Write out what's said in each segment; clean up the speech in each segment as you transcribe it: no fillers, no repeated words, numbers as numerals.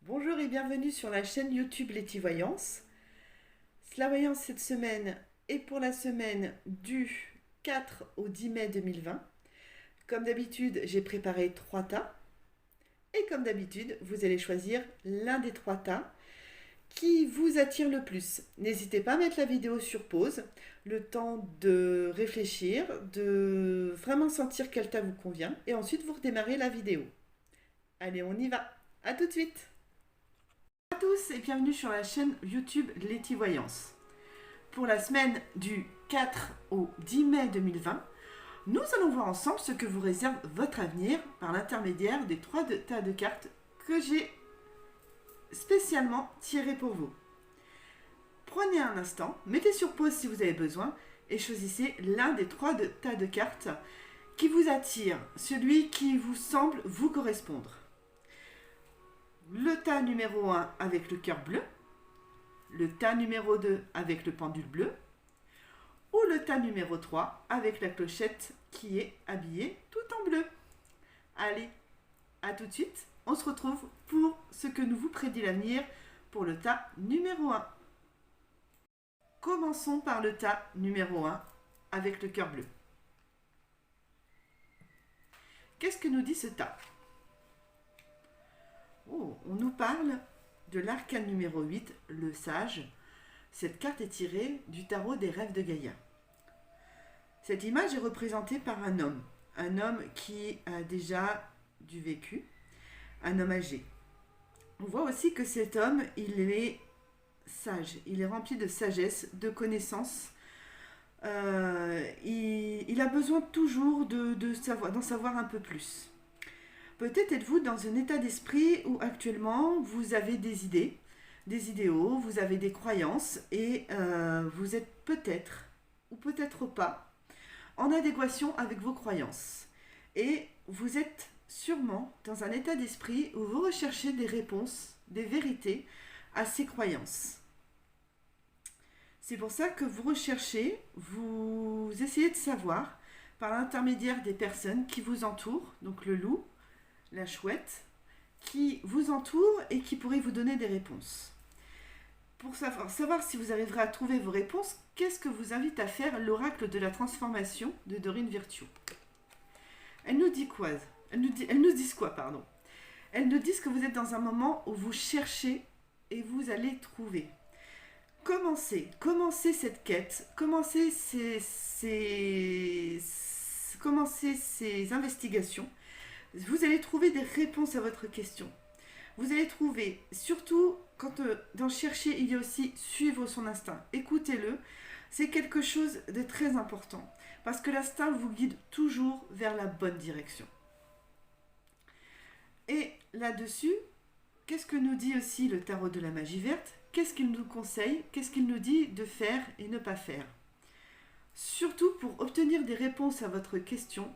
Bonjour et bienvenue sur la chaîne YouTube Letty Voyance. La voyance cette semaine est pour la semaine du 4 au 10 mai 2020. Comme d'habitude, j'ai préparé 3 tas. Et comme d'habitude, vous allez choisir l'un des 3 tas qui vous attire le plus. N'hésitez pas à mettre la vidéo sur pause, le temps de réfléchir, de vraiment sentir quel tas vous convient, et ensuite vous redémarrez la vidéo. Allez, on y va. À tout de suite. Bonjour à tous et bienvenue sur la chaîne YouTube Letty Voyance. Pour la semaine du 4 au 10 mai 2020, nous allons voir ensemble ce que vous réserve votre avenir par l'intermédiaire des 3 tas de cartes que j'ai spécialement tirés pour vous. Prenez un instant, mettez sur pause si vous avez besoin et choisissez l'un des 3 tas de cartes qui vous attire, celui qui vous semble vous correspondre. Le tas numéro 1 avec le cœur bleu, le tas numéro 2 avec le pendule bleu, ou le tas numéro 3 avec la clochette qui est habillée tout en bleu. Allez, à tout de suite, on se retrouve pour ce que nous vous prédit l'avenir pour le tas numéro 1. Commençons par le tas numéro 1 avec le cœur bleu. Qu'est-ce que nous dit ce tas ? Oh, on nous parle de l'arcane numéro 8, le sage. Cette carte est tirée du tarot des rêves de Gaïa. Cette image est représentée par un homme qui a déjà du vécu, un homme âgé. On voit aussi que cet homme, il est sage, il est rempli de sagesse, de connaissances. Il a besoin toujours d'en savoir un peu plus. Peut-être êtes-vous dans un état d'esprit où actuellement vous avez des idées, des idéaux, vous avez des croyances et vous êtes peut-être ou peut-être pas en adéquation avec vos croyances. Et vous êtes sûrement dans un état d'esprit où vous recherchez des réponses, des vérités à ces croyances. C'est pour ça que vous recherchez, vous essayez de savoir par l'intermédiaire des personnes qui vous entourent, donc le loup, la chouette, qui vous entoure et qui pourrait vous donner des réponses. Pour savoir si vous arriverez à trouver vos réponses, qu'est-ce que vous invite à faire l'oracle de la transformation de Dorine Virtue ? Elles nous disent quoi ? Elles nous disent que vous êtes dans un moment où vous cherchez et vous allez trouver. Commencez cette quête, commencez ces investigations. Vous allez trouver des réponses à votre question. Vous allez trouver, surtout quand dans chercher, il y a aussi suivre son instinct. Écoutez-le, c'est quelque chose de très important. Parce que l'instinct vous guide toujours vers la bonne direction. Et là-dessus, qu'est-ce que nous dit aussi le tarot de la magie verte ? Qu'est-ce qu'il nous conseille ? Qu'est-ce qu'il nous dit de faire et ne pas faire ? Surtout pour obtenir des réponses à votre question,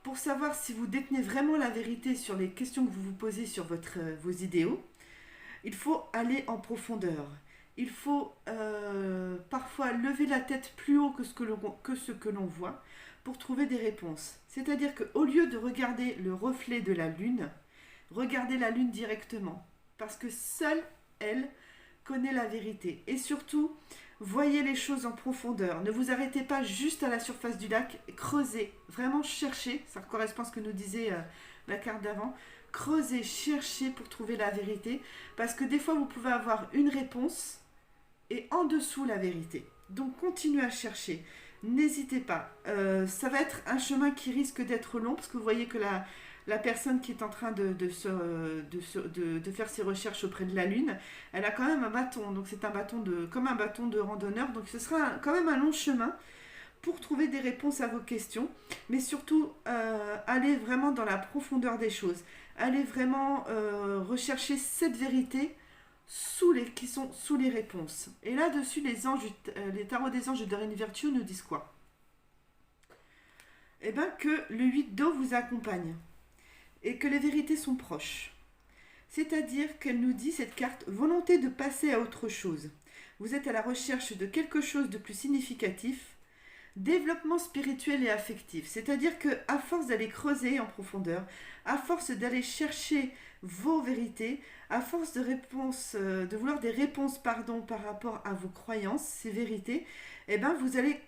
pour savoir si vous détenez vraiment la vérité sur les questions que vous vous posez sur vos idéaux, il faut aller en profondeur. Il faut parfois lever la tête plus haut que ce que l'on voit pour trouver des réponses. C'est-à-dire qu'au lieu de regarder le reflet de la lune, regardez la lune directement. Parce que seule elle connaît la vérité. Et surtout, voyez les choses en profondeur. Ne vous arrêtez pas juste à la surface du lac. Creusez. Vraiment cherchez. Ça correspond à ce que nous disait la carte d'avant. Creusez, cherchez pour trouver la vérité. Parce que des fois, vous pouvez avoir une réponse et en dessous la vérité. Donc, continuez à chercher. N'hésitez pas. Ça va être un chemin qui risque d'être long parce que vous voyez que la personne qui est en train de faire ses recherches auprès de la Lune, elle a quand même un bâton. Donc c'est comme un bâton de randonneur. Donc ce sera quand même un long chemin pour trouver des réponses à vos questions. Mais surtout, allez vraiment dans la profondeur des choses. Allez vraiment rechercher cette vérité qui sont sous les réponses. Et là-dessus, les tarots des anges de Dorine Virtue nous disent quoi ? Eh bien que le 8 d'eau vous accompagne et que les vérités sont proches. C'est-à-dire qu'elle nous dit, cette carte, volonté de passer à autre chose. Vous êtes à la recherche de quelque chose de plus significatif, Développement spirituel et affectif, c'est-à-dire que à force d'aller creuser en profondeur, à force d'aller chercher vos vérités, à force de vouloir des réponses pardon, par rapport à vos croyances, ces vérités, eh ben vous allez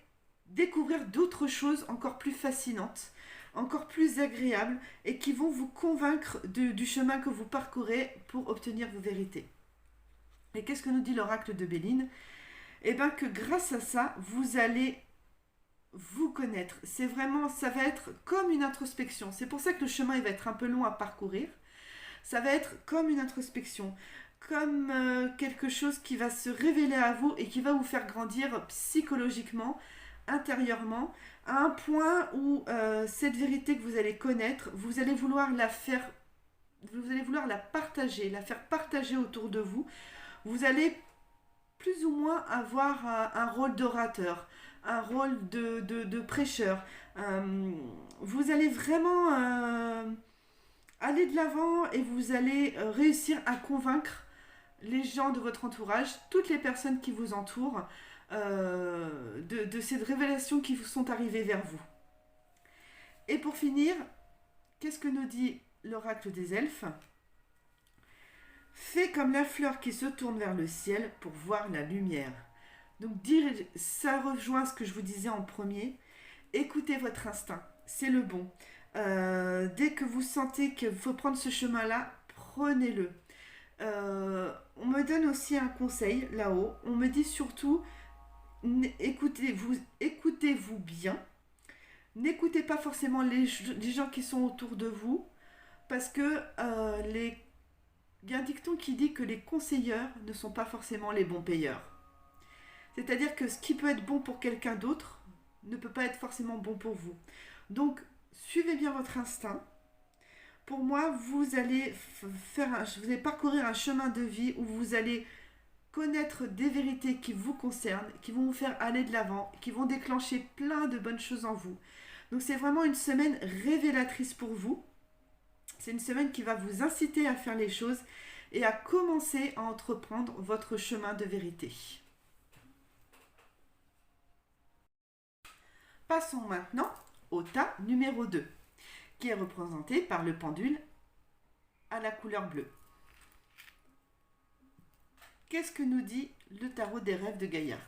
découvrir d'autres choses encore plus fascinantes, encore plus agréables et qui vont vous convaincre du chemin que vous parcourez pour obtenir vos vérités. Et qu'est-ce que nous dit l'oracle de Béline? Eh bien que grâce à ça, vous allez vous connaître. C'est vraiment, ça va être comme une introspection. C'est pour ça que le chemin il va être un peu long à parcourir. Ça va être comme une introspection, comme quelque chose qui va se révéler à vous et qui va vous faire grandir psychologiquement, intérieurement, à un point où cette vérité que vous allez connaître, vous allez vouloir la faire partager autour de vous. Vous allez plus ou moins avoir un rôle d'orateur, un rôle de prêcheur. Vous allez vraiment aller de l'avant et vous allez réussir à convaincre les gens de votre entourage, toutes les personnes qui vous entourent, de ces révélations qui vous sont arrivées vers vous. Et pour finir, qu'est-ce que nous dit l'oracle des elfes? Fais comme la fleur qui se tourne vers le ciel pour voir la lumière. Donc ça rejoint ce que je vous disais en premier. Écoutez votre instinct, c'est le bon. Dès que vous sentez qu'il faut prendre ce chemin-là, prenez-le. On me donne aussi un conseil là-haut. On me dit surtout, écoutez-vous bien. N'écoutez pas forcément les gens qui sont autour de vous, parce que il y a un dicton qui dit que les conseilleurs ne sont pas forcément les bons payeurs. C'est-à-dire que ce qui peut être bon pour quelqu'un d'autre ne peut pas être forcément bon pour vous. Donc, suivez bien votre instinct. Pour moi, vous allez parcourir un chemin de vie où vous allez connaître des vérités qui vous concernent, qui vont vous faire aller de l'avant, qui vont déclencher plein de bonnes choses en vous. Donc, c'est vraiment une semaine révélatrice pour vous. C'est une semaine qui va vous inciter à faire les choses et à commencer à entreprendre votre chemin de vérité. Passons maintenant au tas numéro 2, qui est représenté par le pendule à la couleur bleue. Qu'est-ce que nous dit le tarot des rêves de Gaïa?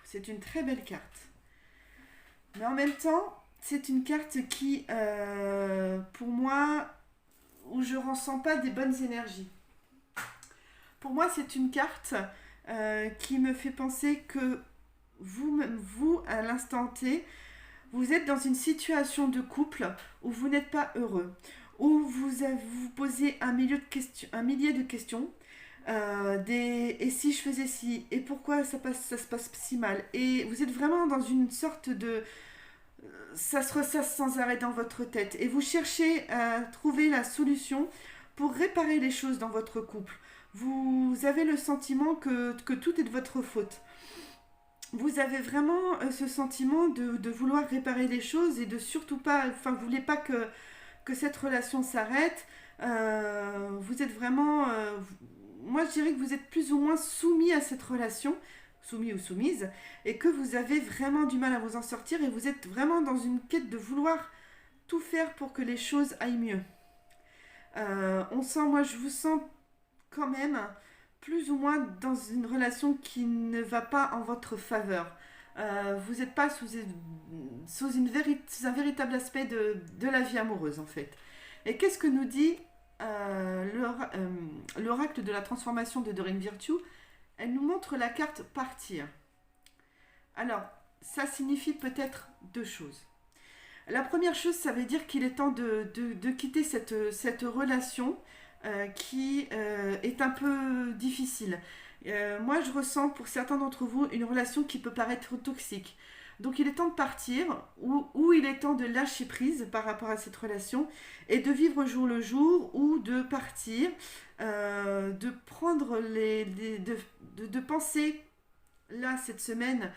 C'est une très belle carte. Mais en même temps, c'est une carte qui, pour moi, où je ne ressens pas des bonnes énergies. Pour moi, c'est une carte qui me fait penser que vous, à l'instant T, vous êtes dans une situation de couple où vous n'êtes pas heureux, où vous posez un millier de questions, et si je faisais ci, et pourquoi ça se passe si mal, et vous êtes vraiment dans une sorte de... Ça se ressasse sans arrêt dans votre tête, et vous cherchez à trouver la solution pour réparer les choses dans votre couple. Vous avez le sentiment que tout est de votre faute. Vous avez vraiment ce sentiment de vouloir réparer les choses et de surtout pas, enfin, vous voulez pas que cette relation s'arrête. Vous êtes vraiment, moi je dirais que vous êtes plus ou moins soumis à cette relation, soumis ou soumise, et que vous avez vraiment du mal à vous en sortir et vous êtes vraiment dans une quête de vouloir tout faire pour que les choses aillent mieux. Moi je vous sens quand même plus ou moins dans une relation qui ne va pas en votre faveur. Vous n'êtes pas sous un véritable aspect de la vie amoureuse en fait. Et qu'est-ce que nous dit l'oracle de la transformation de Doreen Virtue? Elle nous montre la carte partir. Alors, ça signifie peut-être deux choses. La première chose, ça veut dire qu'il est temps de quitter cette relation qui est un peu difficile. Moi, je ressens pour certains d'entre vous une relation qui peut paraître toxique. Donc, il est temps de partir ou il est temps de lâcher prise par rapport à cette relation et de vivre jour le jour ou de partir, de prendre de penser là cette semaine,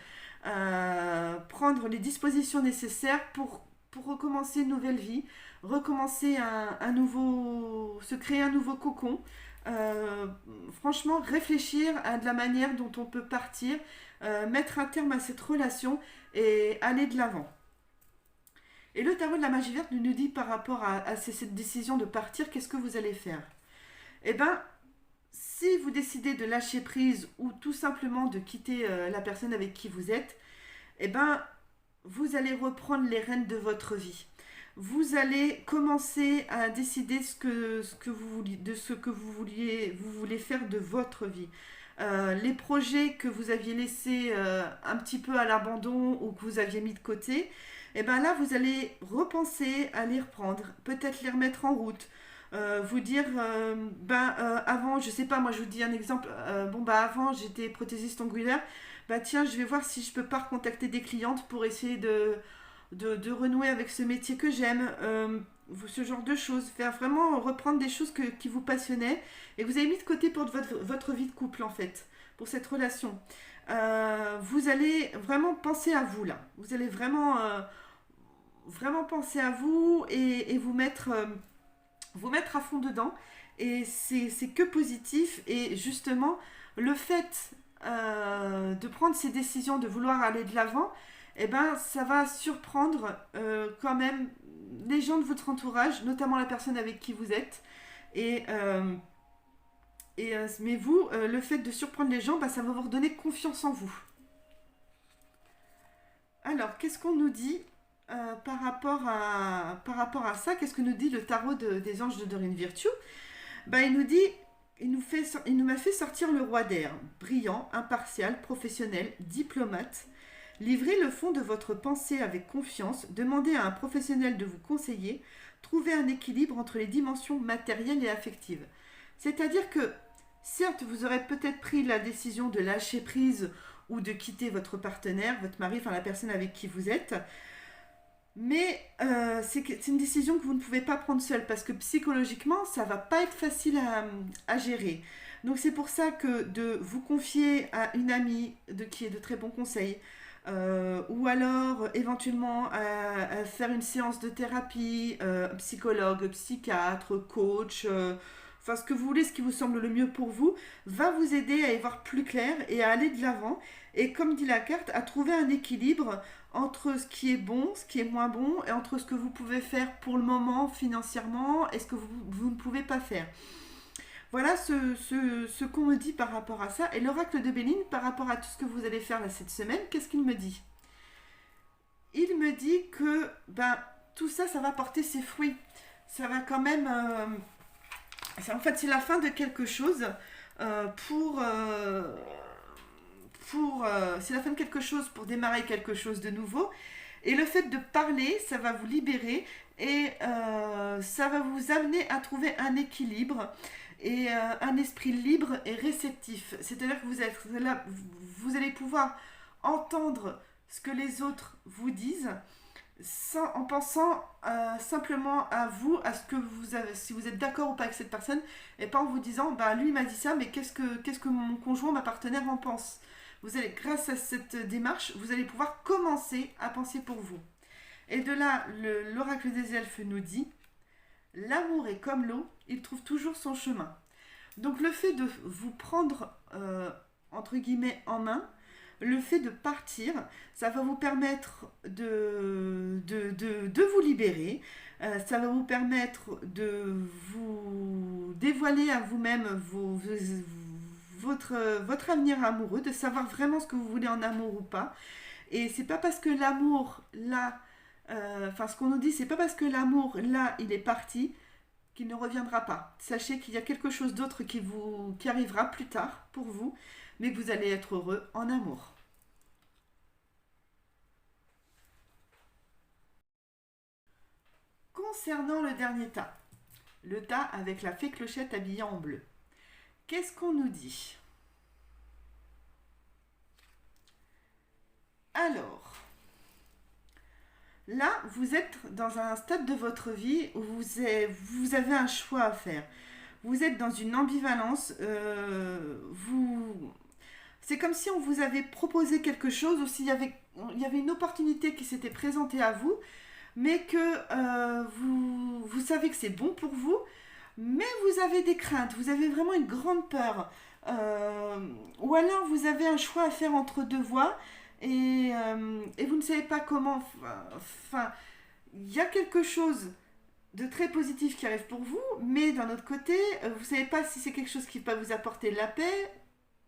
prendre les dispositions nécessaires pour recommencer une nouvelle vie, recommencer se créer un nouveau cocon, euh, franchement, réfléchir à de la manière dont on peut partir, mettre un terme à cette relation et aller de l'avant. Et le tarot de la magie verte nous dit par rapport à cette décision de partir, qu'est-ce que vous allez faire? Eh bien, si vous décidez de lâcher prise ou tout simplement de quitter la personne avec qui vous êtes, eh ben, vous allez reprendre les rênes de votre vie. Vous allez commencer à décider de ce que vous voulez faire de votre vie. Les projets que vous aviez laissés un petit peu à l'abandon ou que vous aviez mis de côté, et ben là vous allez repenser à les reprendre, peut-être les remettre en route. Vous dire, avant, je sais pas, moi je vous dis un exemple, avant j'étais prothésiste ongulaire, tiens, je vais voir si je peux pas recontacter des clientes pour essayer de renouer avec ce métier que j'aime, ce genre de choses, faire vraiment reprendre des choses qui vous passionnaient et que vous avez mis de côté pour votre vie de couple en fait, pour cette relation. Vous allez vraiment penser à vous là, vous allez vraiment penser à vous et vous mettre à fond dedans et c'est que positif et justement le fait de prendre ces décisions, de vouloir aller de l'avant, eh ben, ça va surprendre quand même les gens de votre entourage, notamment la personne avec qui vous êtes. Et, mais vous, le fait de surprendre les gens, ça va vous redonner confiance en vous. Alors, qu'est-ce qu'on nous dit par rapport à ça? Qu'est-ce que nous dit le tarot des anges de Doreen Virtue? Il nous dit, il nous m'a fait sortir le roi d'air, brillant, impartial, professionnel, diplomate. Livrez le fond de votre pensée avec confiance, demandez à un professionnel de vous conseiller, trouvez un équilibre entre les dimensions matérielles et affectives. C'est-à-dire que, certes, vous aurez peut-être pris la décision de lâcher prise ou de quitter votre partenaire, votre mari, enfin la personne avec qui vous êtes, mais c'est une décision que vous ne pouvez pas prendre seule parce que psychologiquement, ça va pas être facile à gérer. Donc c'est pour ça que de vous confier à une amie qui est de très bons conseils, ou alors éventuellement à faire une séance de thérapie, psychologue, psychiatre, coach, enfin ce que vous voulez, ce qui vous semble le mieux pour vous, va vous aider à y voir plus clair et à aller de l'avant. Et comme dit la carte, à trouver un équilibre entre ce qui est bon, ce qui est moins bon, et entre ce que vous pouvez faire pour le moment financièrement et ce que vous ne pouvez pas faire. Voilà ce qu'on me dit par rapport à ça. Et l'oracle de Béline, par rapport à tout ce que vous allez faire là cette semaine, qu'est-ce qu'il me dit? Il me dit que tout ça, ça va porter ses fruits. Ça va quand même... en fait, c'est la fin de quelque chose c'est la fin de quelque chose pour démarrer quelque chose de nouveau. Et le fait de parler, ça va vous libérer et ça va vous amener à trouver un équilibre et un esprit libre et réceptif. C'est-à-dire que vous allez pouvoir entendre ce que les autres vous disent en pensant simplement à vous, à ce que vous avez, si vous êtes d'accord ou pas avec cette personne, et pas en vous disant, lui il m'a dit ça, mais qu'est-ce que mon conjoint, ma partenaire en pense? Vous allez, grâce à cette démarche, vous allez pouvoir commencer à penser pour vous. Et de là, l'oracle des elfes nous dit, l'amour est comme l'eau, il trouve toujours son chemin. Donc le fait de vous prendre, entre guillemets, en main, le fait de partir, ça va vous permettre de vous libérer, ça va vous permettre de vous dévoiler à vous-même votre avenir amoureux, de savoir vraiment ce que vous voulez en amour ou pas. Et c'est pas parce que l'amour, là, ce qu'on nous dit, c'est pas parce que l'amour, là, il est parti, qu'il ne reviendra pas. Sachez qu'il y a quelque chose d'autre qui arrivera plus tard pour vous, mais que vous allez être heureux en amour. Concernant le dernier tas, le tas avec la fée clochette habillée en bleu, qu'est-ce qu'on nous dit? Alors, là, vous êtes dans un stade de votre vie où vous avez un choix à faire. Vous êtes dans une ambivalence. C'est comme si on vous avait proposé quelque chose ou s'il y avait une opportunité qui s'était présentée à vous, mais que vous savez que c'est bon pour vous, mais vous avez des craintes, vous avez vraiment une grande peur. Ou alors vous avez un choix à faire entre deux voies et vous ne savez pas comment. Enfin, il y a quelque chose de très positif qui arrive pour vous, mais d'un autre côté, vous ne savez pas si c'est quelque chose qui va vous apporter la paix,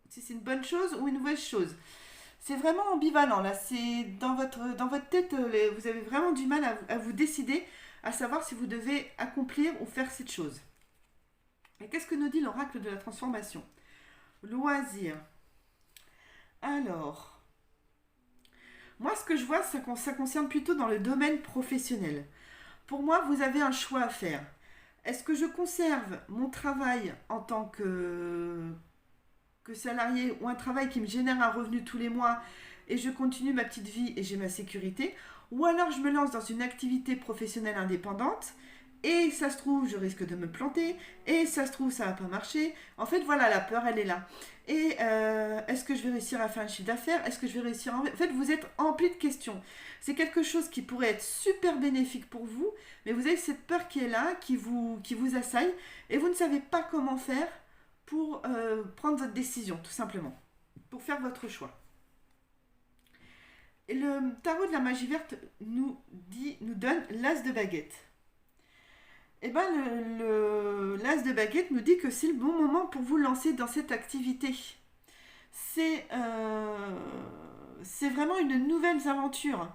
si c'est une bonne chose ou une mauvaise chose. C'est vraiment ambivalent là, c'est dans votre tête, vous avez vraiment du mal à vous décider, à savoir si vous devez accomplir ou faire cette chose. Et qu'est-ce que nous dit l'oracle de la transformation? Loisir. Alors, moi ce que je vois, ça concerne plutôt dans le domaine professionnel. Pour moi, vous avez un choix à faire. Est-ce que je conserve mon travail en tant que salarié ou un travail qui me génère un revenu tous les mois et je continue ma petite vie et j'ai ma sécurité, ou alors je me lance dans une activité professionnelle indépendante et ça se trouve je risque de me planter et ça se trouve ça va pas marcher. En fait voilà, la peur elle est là. Et est-ce que je vais réussir à faire un chiffre d'affaires? Est-ce que je vais réussir à... En fait vous êtes empli de questions. C'est quelque chose qui pourrait être super bénéfique pour vous, mais vous avez cette peur qui est là, qui vous assaille et vous ne savez pas comment faire pour prendre votre décision, tout simplement, pour faire votre choix. Et le tarot de la magie verte nous donne l'as de baguette. Et bien, l'as de baguette nous dit que c'est le bon moment pour vous lancer dans cette activité. C'est vraiment une nouvelle aventure.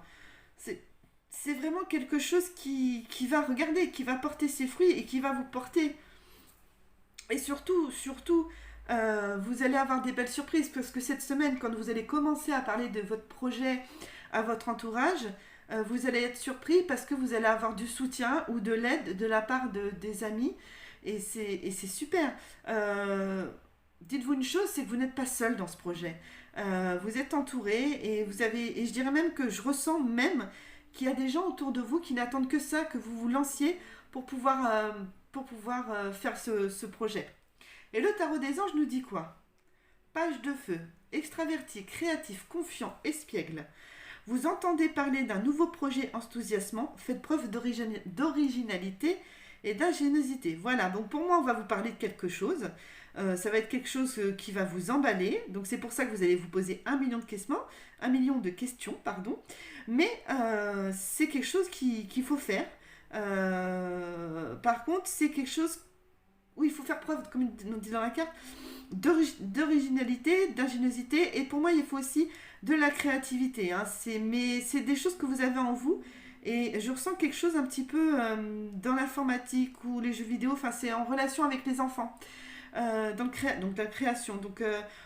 C'est vraiment quelque chose qui va regarder, qui va porter ses fruits et qui va vous porter. Et surtout, vous allez avoir des belles surprises parce que cette semaine, quand vous allez commencer à parler de votre projet à votre entourage, vous allez être surpris parce que vous allez avoir du soutien ou de l'aide de la part des amis et c'est super. Dites-vous une chose, c'est que vous n'êtes pas seul dans ce projet. Vous êtes entouré et et je dirais même que je ressens même qu'il y a des gens autour de vous qui n'attendent que ça, que vous vous lanciez pour pouvoir faire ce projet. Et le tarot des anges nous dit quoi? Page de feu, extraverti, créatif, confiant, espiègle. Vous entendez parler d'un nouveau projet enthousiasmant, faites preuve d'originalité et d'ingéniosité. Voilà, donc pour moi, on va vous parler de quelque chose. Ça va être quelque chose qui va vous emballer. Donc c'est pour ça que vous allez vous poser 1 million de questions. Mais c'est quelque chose qu'il faut faire. Par contre, c'est quelque chose où il faut faire preuve, comme on dit dans la carte, d'originalité, d'ingéniosité. Et pour moi, il faut aussi de la créativité. Mais c'est des choses que vous avez en vous. Et je ressens quelque chose un petit peu dans l'informatique ou les jeux vidéo. Enfin, c'est en relation avec les enfants. Donc la création. Donc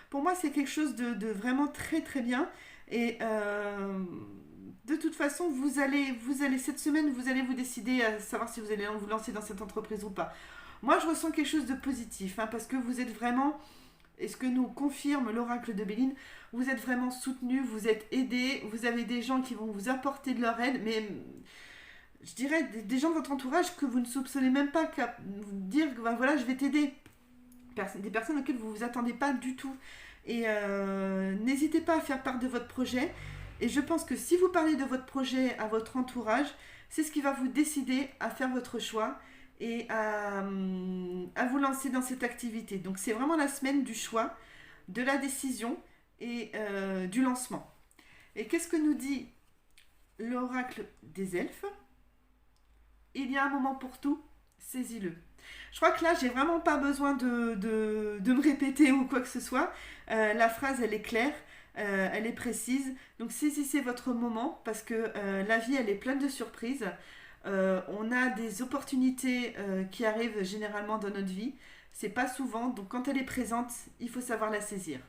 pour moi, c'est quelque chose de vraiment très très bien. Et de toute façon, vous allez cette semaine, vous allez vous décider à savoir si vous allez vous lancer dans cette entreprise ou pas. Moi, je ressens quelque chose de positif, parce que vous êtes vraiment, et ce que nous confirme l'oracle de Béline, vous êtes vraiment soutenu, vous êtes aidé, vous avez des gens qui vont vous apporter de leur aide, mais je dirais des gens de votre entourage que vous ne soupçonnez même pas qu'à vous dire que voilà, je vais t'aider. Des personnes auxquelles vous ne vous attendez pas du tout. Et n'hésitez pas à faire part de votre projet. Et je pense que si vous parlez de votre projet à votre entourage, c'est ce qui va vous décider à faire votre choix et à vous lancer dans cette activité. Donc c'est vraiment la semaine du choix, de la décision et du lancement. Et qu'est-ce que nous dit l'oracle des elfes? Il y a un moment pour tout, saisis-le. Je crois que là, j'ai vraiment pas besoin de me répéter ou quoi que ce soit. La phrase, elle est claire, elle est précise. Donc saisissez votre moment parce que la vie, elle est pleine de surprises. On a des opportunités qui arrivent généralement dans notre vie. C'est pas souvent, donc quand elle est présente, il faut savoir la saisir.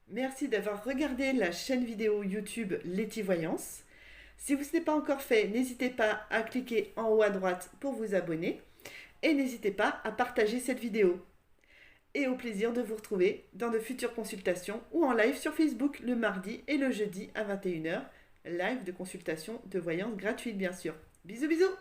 Merci d'avoir regardé la chaîne vidéo YouTube Letty Voyance. Si vous ne l'avez pas encore fait, n'hésitez pas à cliquer en haut à droite pour vous abonner et n'hésitez pas à partager cette vidéo. Et au plaisir de vous retrouver dans de futures consultations ou en live sur Facebook le mardi et le jeudi à 21h, live de consultation de voyance gratuite bien sûr. Bisous bisous.